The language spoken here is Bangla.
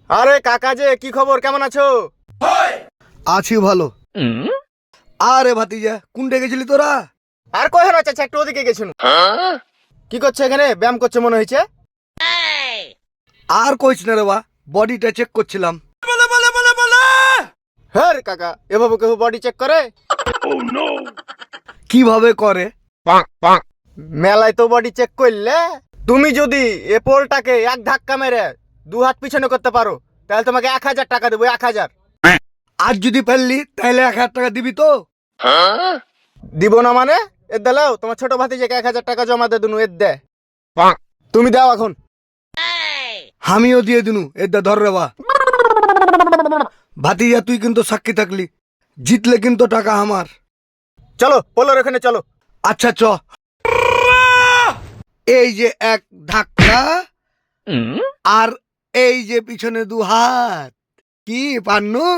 আরে কাকা যে কি খবর, কেমন আছো? আছি ভালো। আরে ভাতিজা কোনটা গেছিলি তোরা? আর কই হলো চাচা, একটু ওদিকে গেছিল। কি করছে এখানে? ব্যায়াম করছে মনে হয়েছে। আর কইস না রে বা, বডিটা চেক করছিলাম। হ্যাঁ রে কাকা, এভাবে কেউ বডি চেক করে? কিভাবে করে? মেলায় তো বডি চেক করলে তুমি যদি এ পোলটাকে এক ধাক্কা মেরে দু হাত পিছনে করতে পারো তাহলে তোমাকে 1,000 টাকা দেবো, 1,000। আজ যদি পারলি তাহলে 1,000 টাকা দিবি তো? দিব না মানে? এর দিলাও তোমার ছোট ভাতিজাকে 1,000 টাকা জমা দে দুনু, এর দে। তুমি দাও এখন। আমিও দিয়ে দিনু, এদা ধর রে বা। ভাতিজা তুই কিন্তু সাক্ষী থাকলি, জিতলে কিন্তু টাকা আমার। চলো পোলোর ওখানে চলো। আচ্ছা চ। এই যে এক ধাক্কা, আর এই যে পিছনে 2 হাত। কি পান্নু?